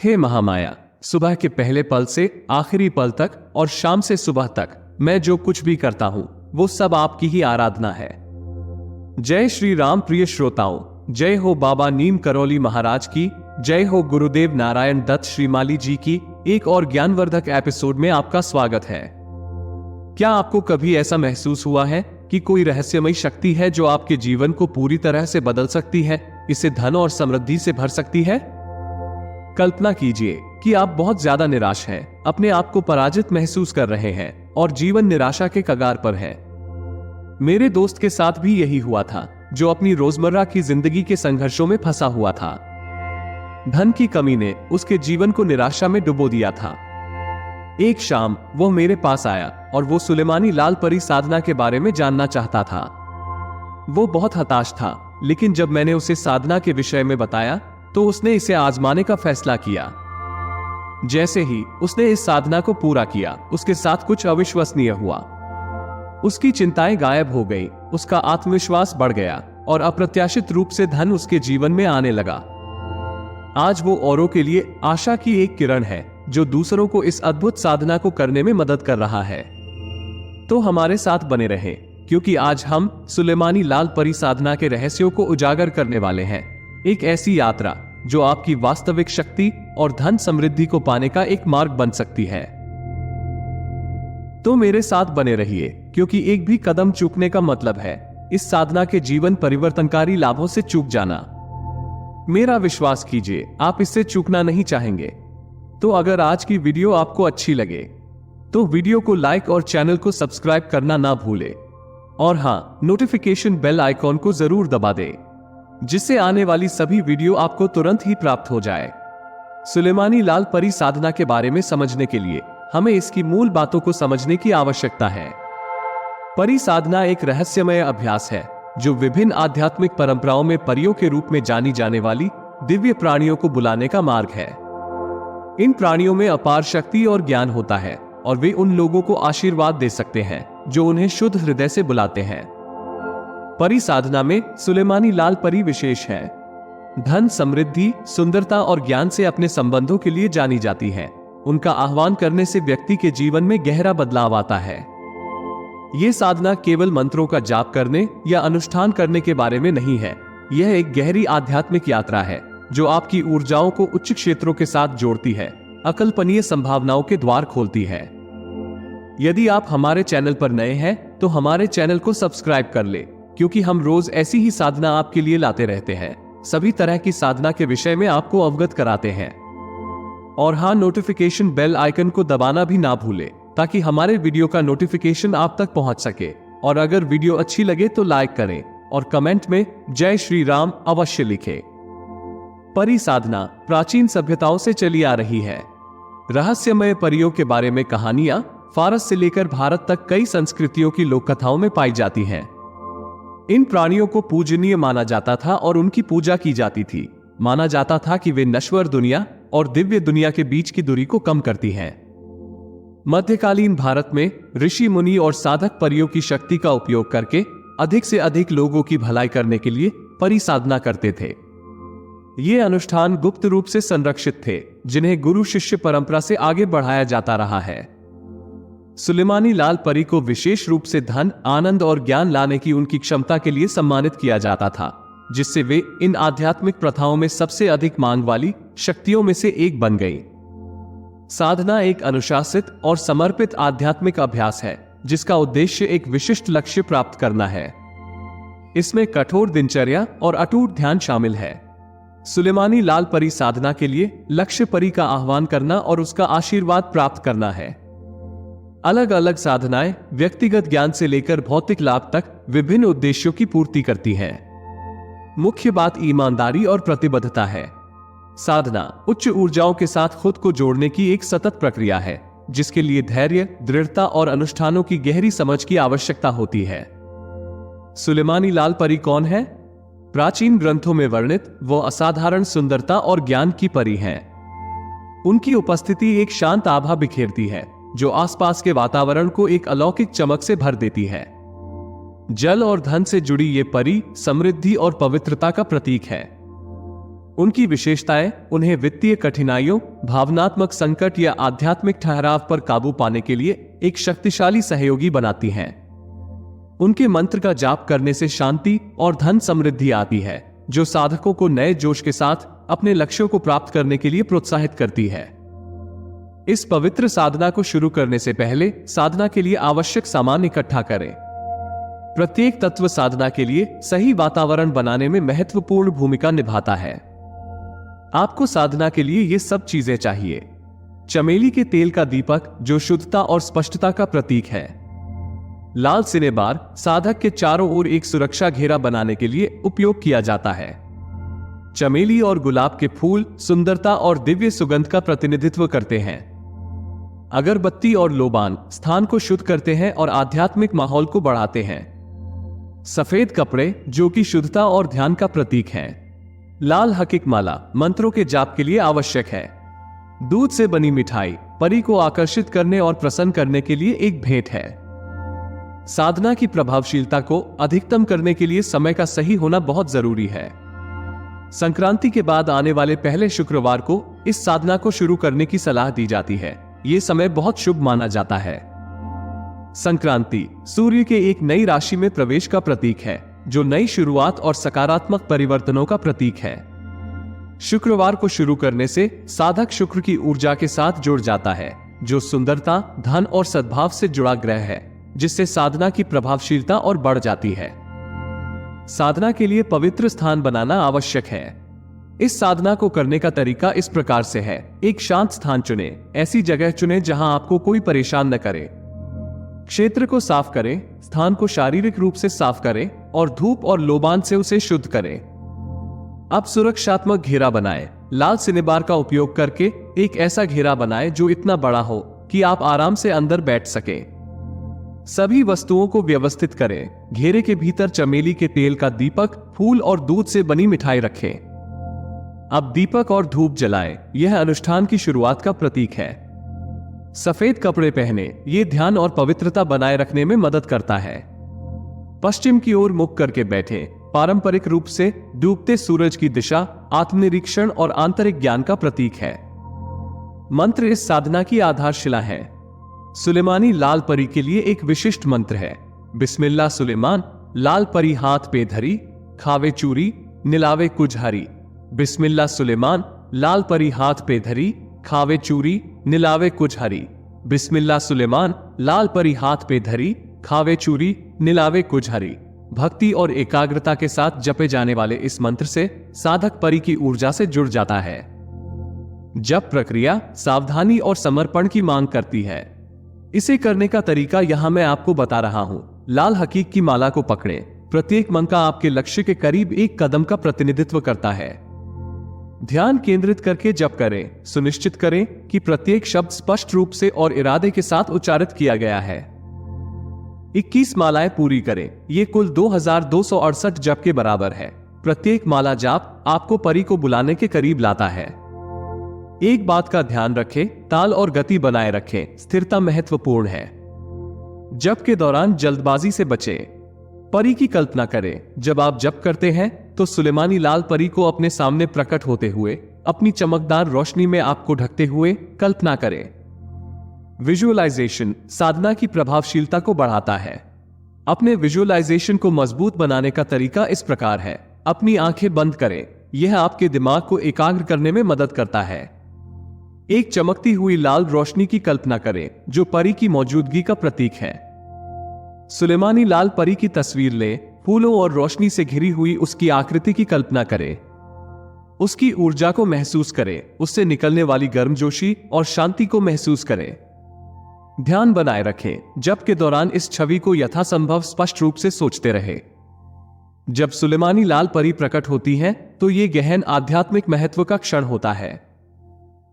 हे महामाया, सुबह के पहले पल से आखिरी पल तक और शाम से सुबह तक मैं जो कुछ भी करता हूं वो सब आपकी ही आराधना है। जय श्री राम। प्रिय श्रोताओं, जय हो बाबा नीम करौली महाराज की, जय हो गुरुदेव नारायण दत्त श्रीमाली जी की। एक और ज्ञानवर्धक एपिसोड में आपका स्वागत है। क्या आपको कभी ऐसा महसूस हुआ है कि कोई रहस्यमयी शक्ति है जो आपके जीवन को पूरी तरह से बदल सकती है, इसे धन और समृद्धि से भर सकती है? कल्पना कीजिए कि आप बहुत ज्यादा निराश हैं, अपने आप को पराजित महसूस कर रहे हैं और जीवन निराशा के कगार पर है। मेरे दोस्त के साथ भी यही हुआ था, जो अपनी रोजमर्रा की जिंदगी के संघर्षों में फंसा हुआ था। धन की कमी ने उसके जीवन को निराशा में डुबो दिया था। एक शाम वो मेरे पास आया और वो सुलेमानी लाल परी साधना के बारे में जानना चाहता था। वो बहुत हताश था, लेकिन जब मैंने उसे साधना के विषय में बताया तो उसने इसे आजमाने का फैसला किया। जैसे ही उसने इस साधना को पूरा किया, उसके साथ कुछ अविश्वसनीय हुआ। उसकी चिंताएं गायब हो गई, उसका आत्मविश्वास बढ़ गया और अप्रत्याशित रूप से धन उसके जीवन में आने लगा। आज वो औरों के लिए आशा की एक किरण है, जो दूसरों को इस अद्भुत साधना को करने में मदद कर रहा है। तो हमारे साथ बने रहें, क्योंकि आज हम सुलेमानी लाल परी साधना के रहस्यों को उजागर करने वाले हैं। एक ऐसी यात्रा जो आपकी वास्तविक शक्ति और धन समृद्धि को पाने का एक मार्ग बन सकती है। तो मेरे साथ बने रहिए, क्योंकि एक भी कदम चूकने का मतलब है इस साधना के जीवन परिवर्तनकारी लाभों से चूक जाना। मेरा विश्वास कीजिए, आप इससे चूकना नहीं चाहेंगे। तो अगर आज की वीडियो आपको अच्छी लगे तो वीडियो को लाइक और चैनल को सब्सक्राइब करना ना भूले। और हाँ, नोटिफिकेशन बेल आइकॉन को जरूर दबा दे, जिससे आने वाली सभी वीडियो आपको तुरंत ही प्राप्त हो जाए। सुलेमानी लाल परी साधना के बारे में समझने के लिए हमें इसकी मूल बातों को समझने की आवश्यकता है। परी साधना एक रहस्यमय अभ्यास है जो विभिन्न आध्यात्मिक परंपराओं में परियों के रूप में जानी जाने वाली दिव्य प्राणियों को बुलाने का मार्ग है। इन प्राणियों में अपार शक्ति और ज्ञान होता है और वे उन लोगों को आशीर्वाद दे सकते हैं जो उन्हें शुद्ध हृदय से बुलाते हैं। परी साधना में सुलेमानी लाल परी विशेष है। धन, समृद्धि, सुंदरता और ज्ञान से अपने संबंधों के लिए जानी जाती है। उनका आह्वान करने से व्यक्ति के जीवन में गहरा बदलाव आता है। यह साधना केवल मंत्रों का जाप करने या अनुष्ठान करने के बारे में नहीं है। यह एक गहरी आध्यात्मिक यात्रा है जो आपकी ऊर्जाओं को उच्च क्षेत्रों के साथ जोड़ती है, अकल्पनीय संभावनाओं के द्वार खोलती है। यदि आप हमारे चैनल पर नए हैं तो हमारे चैनल को सब्सक्राइब कर ले, क्योंकि हम रोज ऐसी ही साधना आपके लिए लाते रहते हैं। सभी तरह की साधना के विषय में आपको अवगत कराते हैं। और हाँ, नोटिफिकेशन बेल आइकन को दबाना भी ना भूले, ताकि हमारे वीडियो का नोटिफिकेशन आप तक पहुंच सके। और अगर वीडियो अच्छी लगे तो लाइक करें और कमेंट में जय श्री राम अवश्य लिखें। परी साधना प्राचीन सभ्यताओं से चली आ रही है। रहस्यमय परियों के बारे में कहानियां फारस से लेकर भारत तक कई संस्कृतियों की लोक कथाओं में पाई जाती हैं। इन प्राणियों को पूजनीय माना जाता था और उनकी पूजा की जाती थी। माना जाता था कि वे नश्वर दुनिया और दिव्य दुनिया के बीच की दूरी को कम करती हैं। मध्यकालीन भारत में ऋषि मुनि और साधक परियों की शक्ति का उपयोग करके अधिक से अधिक लोगों की भलाई करने के लिए परी साधना करते थे। ये अनुष्ठान गुप्त रूप से संरक्षित थे, जिन्हें गुरु शिष्य परंपरा से आगे बढ़ाया जाता रहा है। सुलेमानी लाल परी को विशेष रूप से धन, आनंद और ज्ञान लाने की उनकी क्षमता के लिए सम्मानित किया जाता था, जिससे वे इन आध्यात्मिक प्रथाओं में सबसे अधिक मांग वाली शक्तियों में से एक बन गई। साधना एक अनुशासित और समर्पित आध्यात्मिक अभ्यास है, जिसका उद्देश्य एक विशिष्ट लक्ष्य प्राप्त करना है। इसमें कठोर दिनचर्या और अटूट ध्यान शामिल है। सुलेमानी लाल परी साधना के लिए लक्ष्य परी का आह्वान करना और उसका आशीर्वाद प्राप्त करना है। अलग अलग साधनाएं व्यक्तिगत ज्ञान से लेकर भौतिक लाभ तक विभिन्न उद्देश्यों की पूर्ति करती हैं। मुख्य बात ईमानदारी और प्रतिबद्धता है। साधना उच्च ऊर्जाओं के साथ खुद को जोड़ने की एक सतत प्रक्रिया है, जिसके लिए धैर्य, दृढ़ता और अनुष्ठानों की गहरी समझ की आवश्यकता होती है। सुलेमानी लाल परी कौन है? प्राचीन ग्रंथों में वर्णित वो असाधारण सुंदरता और ज्ञान की परी हैं। उनकी उपस्थिति एक शांत आभा बिखेरती है, जो आसपास के वातावरण को एक अलौकिक चमक से भर देती है। जल और धन से जुड़ी ये परी समृद्धि और पवित्रता का प्रतीक है। उनकी विशेषताएं उन्हें वित्तीय कठिनाइयों, भावनात्मक संकट या आध्यात्मिक ठहराव पर काबू पाने के लिए एक शक्तिशाली सहयोगी बनाती हैं। उनके मंत्र का जाप करने से शांति और धन समृद्धि आती है, जो साधकों को नए जोश के साथ अपने लक्ष्यों को प्राप्त करने के लिए प्रोत्साहित करती है। इस पवित्र साधना को शुरू करने से पहले साधना के लिए आवश्यक सामान इकट्ठा करें। प्रत्येक तत्व साधना के लिए सही वातावरण बनाने में महत्वपूर्ण भूमिका निभाता है। आपको साधना के लिए ये सब चीजें चाहिए। चमेली के तेल का दीपक, जो शुद्धता और स्पष्टता का प्रतीक है। लाल सिनेबार साधक के चारों ओर एक सुरक्षा घेरा बनाने के लिए उपयोग किया जाता है। चमेली और गुलाब के फूल सुंदरता और दिव्य सुगंध का प्रतिनिधित्व करते हैं। अगरबत्ती और लोबान स्थान को शुद्ध करते हैं और आध्यात्मिक माहौल को बढ़ाते हैं। सफेद कपड़े, जो कि शुद्धता और ध्यान का प्रतीक हैं। लाल हकीक माला मंत्रों के जाप के लिए आवश्यक है। दूध से बनी मिठाई परी को आकर्षित करने और प्रसन्न करने के लिए एक भेंट है। साधना की प्रभावशीलता को अधिकतम करने के लिए समय का सही होना बहुत जरूरी है। संक्रांति के बाद आने वाले पहले शुक्रवार को इस साधना को शुरू करने की सलाह दी जाती है। यह समय बहुत शुभ माना जाता है। संक्रांति सूर्य के एक नई राशि में प्रवेश का प्रतीक है, जो नई शुरुआत और सकारात्मक परिवर्तनों का प्रतीक है। शुक्रवार को शुरू करने से साधक शुक्र की ऊर्जा के साथ जुड़ जाता है, जो सुंदरता, धन और सद्भाव से जुड़ा ग्रह है, जिससे साधना की प्रभावशीलता और बढ़ जाती है। साधना के लिए पवित्र स्थान बनाना आवश्यक है। इस साधना को करने का तरीका इस प्रकार से है। एक शांत स्थान चुनें। ऐसी जगह चुनें जहां आपको कोई परेशान न करे। क्षेत्र को साफ करें, स्थान को शारीरिक रूप से साफ करें और धूप और लोबान से उसे शुद्ध करें। अब सुरक्षात्मक घेरा बनाएं। लाल सिनेबार का उपयोग करके एक ऐसा घेरा बनाएं जो इतना बड़ा हो कि आप आराम से अंदर बैठ सकें। सभी वस्तुओं को व्यवस्थित करें। घेरे के भीतर चमेली के तेल का दीपक, फूल और दूध से बनी मिठाई रखें। अब दीपक और धूप जलाएं। यह अनुष्ठान की शुरुआत का प्रतीक है। सफेद कपड़े पहने। यह ध्यान और पवित्रता बनाए रखने में मदद करता है। पश्चिम की ओर मुख करके बैठें। पारंपरिक रूप से डूबते सूरज की दिशा आत्मनिरीक्षण और आंतरिक ज्ञान का प्रतीक है। मंत्र इस साधना की आधारशिला है। सुलेमानी लाल परी के लिए एक विशिष्ट मंत्र है। बिस्मिल्लाह सुलेमान, लाल परी हाथ पे धरी, खावे चूरी, निलावे कुजहरी। बिस्मिल्लाह सुलेमान, लाल परी हाथ पे धरी, खावे चूरी, निलावे कुजहरी। बिस्मिल्लाह सुलेमान, लाल परी हाथ पे धरी, खावे चूरी, निलावे कुजहरी। भक्ति और एकाग्रता के साथ जपे जाने वाले इस मंत्र से साधक परी की ऊर्जा से जुड़ जाता है। जप प्रक्रिया सावधानी और समर्पण की मांग करती है। इसे करने का तरीका यहां मैं आपको बता रहा हूं। लाल हकीक की माला को पकड़ें। प्रत्येक मंत्र आपके लक्ष्य के करीब एक कदम का प्रतिनिधित्व करता है। ध्यान केंद्रित करके जप करें। सुनिश्चित करें कि प्रत्येक शब्द स्पष्ट रूप से और इरादे के साथ उच्चारित किया गया है। 21 मालाएं पूरी करें। यह कुल 2268 जप के बराबर है। प्रत्येक माला जाप आपको परी को बुलाने के करीब लाता है। एक बात का ध्यान रखें, ताल और गति बनाए रखें। स्थिरता महत्वपूर्ण है। जप के दौरान जल्दबाजी से बचें। परी की कल्पना करें। जब आप जप करते हैं तो सुलेमानी लाल परी को अपने सामने प्रकट होते हुए अपनी चमकदार रोशनी में आपको ढकते हुए कल्पना करें। विजुअलाइजेशन साधना की प्रभावशीलता को बढ़ाता है। अपने विजुअलाइजेशन को मजबूत बनाने का तरीका इस प्रकार है। अपनी आंखें बंद करें। यह आपके दिमाग को एकाग्र करने में मदद करता है। एक चमकती हुई लाल रोशनी की कल्पना करें जो परी की मौजूदगी का प्रतीक है। सुलेमानी लाल परी की तस्वीर लें। फूलों और रोशनी से घिरी हुई उसकी आकृति की कल्पना करें। उसकी ऊर्जा को महसूस करें। उससे निकलने वाली गर्मजोशी और शांति को महसूस करें। ध्यान बनाए रखें। जप के दौरान इस छवि को यथासंभव स्पष्ट रूप से सोचते रहे। जब सुलेमानी लाल परी प्रकट होती हैं, तो यह गहन आध्यात्मिक महत्व का क्षण होता है।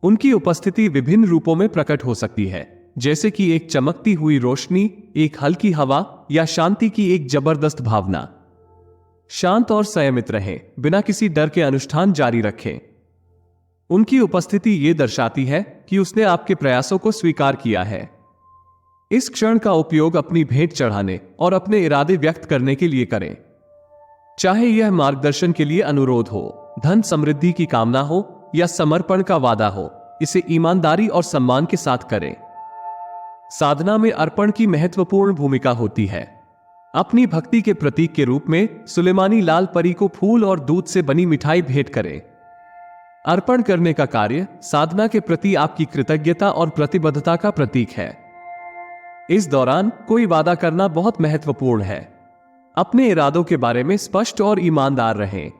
उनकी उपस्थिति विभिन्न रूपों में प्रकट हो सकती है, जैसे कि एक चमकती हुई रोशनी, एक हल्की हवा या शांति की एक जबरदस्त भावना। शांत और संयमित रहें। बिना किसी डर के अनुष्ठान जारी रखें। उनकी उपस्थिति यह दर्शाती है कि उसने आपके प्रयासों को स्वीकार किया है। इस क्षण का उपयोग अपनी भेंट चढ़ाने और अपने इरादे व्यक्त करने के लिए करें, चाहे यह मार्गदर्शन के लिए अनुरोध हो, धन समृद्धि की कामना हो या समर्पण का वादा हो, इसे ईमानदारी और सम्मान के साथ करें। साधना में अर्पण की महत्वपूर्ण भूमिका होती है। अपनी भक्ति के प्रतीक के रूप में सुलेमानी लाल परी को फूल और दूध से बनी मिठाई भेंट करें। अर्पण करने का कार्य साधना के प्रति आपकी कृतज्ञता और प्रतिबद्धता का प्रतीक है। इस दौरान कोई वादा करना बहुत महत्वपूर्ण है। अपने इरादों के बारे में स्पष्ट और ईमानदार रहें।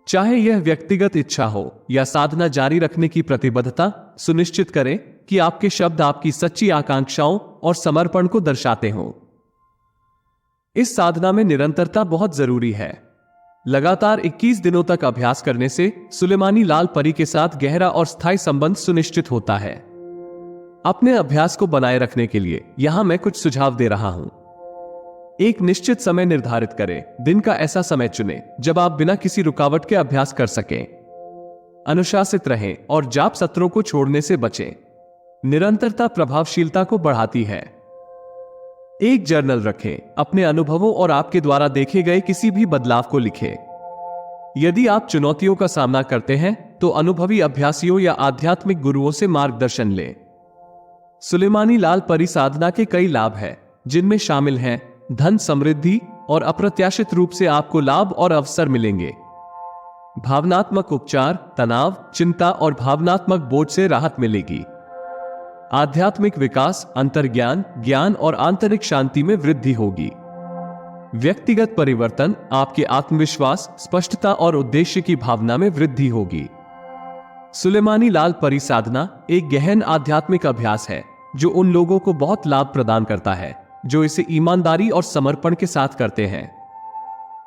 चाहे यह व्यक्तिगत इच्छा हो या साधना जारी रखने की प्रतिबद्धता, सुनिश्चित करें कि आपके शब्द आपकी सच्ची आकांक्षाओं और समर्पण को दर्शाते हों। इस साधना में निरंतरता बहुत जरूरी है। लगातार 21 दिनों तक अभ्यास करने से सुलेमानी लाल परी के साथ गहरा और स्थायी संबंध सुनिश्चित होता है। अपने अभ्यास को बनाए रखने के लिए यहां मैं कुछ सुझाव दे रहा हूं। एक निश्चित समय निर्धारित करें। दिन का ऐसा समय चुनें जब आप बिना किसी रुकावट के अभ्यास कर सकें। अनुशासित रहें और जाप सत्रों को छोड़ने से बचें। निरंतरता प्रभावशीलता को बढ़ाती है। एक जर्नल रखें। अपने अनुभवों और आपके द्वारा देखे गए किसी भी बदलाव को लिखें। यदि आप चुनौतियों का सामना करते हैं तो अनुभवी अभ्यासियों या आध्यात्मिक गुरुओं से मार्गदर्शन लें। सुलेमानी लाल परी साधना के कई लाभ हैं, जिनमें शामिल हैं धन समृद्धि और अप्रत्याशित रूप से आपको लाभ और अवसर मिलेंगे। भावनात्मक उपचार, तनाव, चिंता और भावनात्मक बोझ से राहत मिलेगी। आध्यात्मिक विकास, अंतर्ज्ञान, ज्ञान और आंतरिक शांति में वृद्धि होगी। व्यक्तिगत परिवर्तन, आपके आत्मविश्वास, स्पष्टता और उद्देश्य की भावना में वृद्धि होगी। सुलेमानी लाल परी साधना एक गहन आध्यात्मिक अभ्यास है जो उन लोगों को बहुत लाभ प्रदान करता है जो इसे ईमानदारी और समर्पण के साथ करते हैं।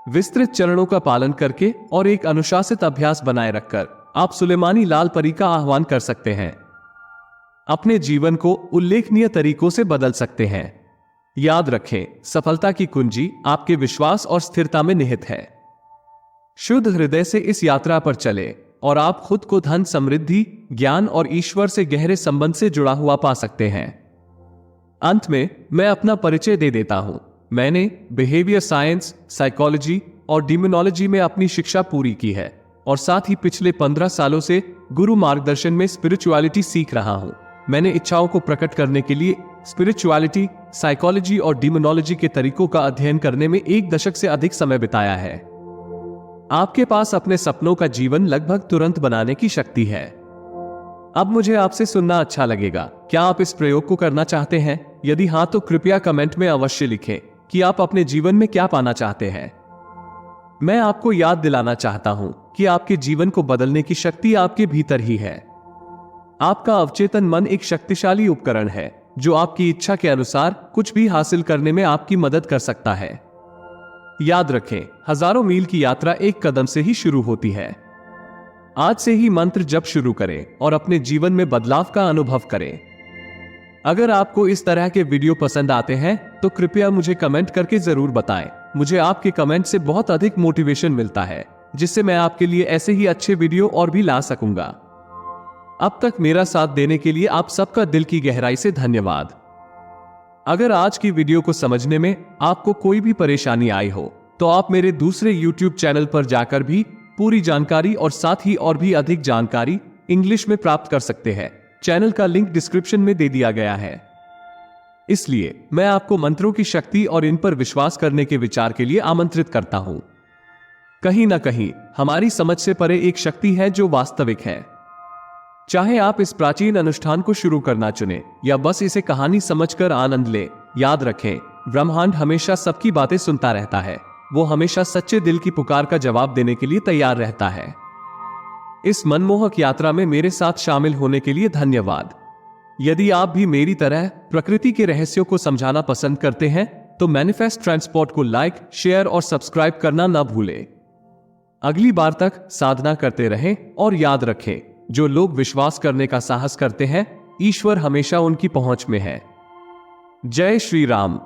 विस्तृत चरणों का पालन करके और एक अनुशासित अभ्यास बनाए रखकर आप सुलेमानी लाल परी का आह्वान कर सकते हैं। अपने जीवन को उल्लेखनीय तरीकों से बदल सकते हैं। याद रखें, सफलता की कुंजी आपके विश्वास और स्थिरता में निहित है। शुद्ध हृदय से इस यात्रा पर चले और आप खुद को धन समृद्धि, ज्ञान और ईश्वर से गहरे संबंध से जुड़ा हुआ पा सकते हैं। अंत में मैं अपना परिचय दे देता हूं। मैंने बिहेवियर साइंस, साइकोलॉजी और डिमोनोलॉजी में अपनी शिक्षा पूरी की है और साथ ही पिछले 15 सालों से गुरु मार्गदर्शन में स्पिरिचुअलिटी सीख रहा हूं। मैंने इच्छाओं को प्रकट करने के लिए स्पिरिचुअलिटी, साइकोलॉजी और डिमोनोलॉजी के तरीकों का अध्ययन करने में 1 दशक से अधिक समय बिताया है। आपके पास अपने सपनों का जीवन लगभग तुरंत बनाने की शक्ति है। अब मुझे आपसे सुनना अच्छा लगेगा। क्या आप इस प्रयोग को करना चाहते हैं? यदि हां तो कृपया कमेंट में अवश्य लिखें कि आप अपने जीवन में क्या पाना चाहते हैं। मैं आपको याद दिलाना चाहता हूं कि आपके जीवन को बदलने की शक्ति आपके भीतर ही है। आपका अवचेतन मन एक शक्तिशाली उपकरण है जो आपकी इच्छा के अनुसार कुछ भी हासिल करने में आपकी मदद कर सकता है। याद रखें, हजारों मील की यात्रा एक कदम से ही शुरू होती है। आज से ही मंत्र जप शुरू करें और अपने जीवन में बदलाव का अनुभव करें। अगर आपको इस तरह के वीडियो पसंद आते हैं तो कृपया मुझे कमेंट करके जरूर बताएं। मुझे आपके कमेंट से बहुत अधिक मोटिवेशन मिलता है, जिससे मैं आपके लिए ऐसे ही अच्छे वीडियो और भी ला सकूंगा। अब तक मेरा साथ देने के लिए आप सबका दिल की गहराई से धन्यवाद। अगर आज की वीडियो को समझने में आपको कोई भी परेशानी आई हो तो आप मेरे दूसरे YouTube चैनल पर जाकर भी पूरी जानकारी और साथ ही और भी अधिक जानकारी इंग्लिश में प्राप्त कर सकते हैं। चैनल का लिंक डिस्क्रिप्शन में दे दिया गया है। इसलिए मैं आपको मंत्रों की शक्ति और इन पर विश्वास करने के विचार के लिए आमंत्रित करता हूं। कहीं ना कहीं हमारी समझ से परे एक शक्ति है जो वास्तविक है। चाहे आप इस प्राचीन अनुष्ठान को शुरू करना चुने या बस इसे कहानी समझकर आनंद लें, याद रखें, ब्रह्मांड हमेशा सबकी बातें सुनता रहता है। वो हमेशा सच्चे दिल की पुकार का जवाब देने के लिए तैयार रहता है। इस मनमोहक यात्रा में मेरे साथ शामिल होने के लिए धन्यवाद। यदि आप भी मेरी तरह प्रकृति के रहस्यों को समझाना पसंद करते हैं तो मैनिफेस्ट ट्रांसपोर्ट को लाइक, शेयर और सब्सक्राइब करना न भूलें। अगली बार तक साधना करते रहें और याद रखें, जो लोग विश्वास करने का साहस करते हैं, ईश्वर हमेशा उनकी पहुंच में है। जय श्री राम।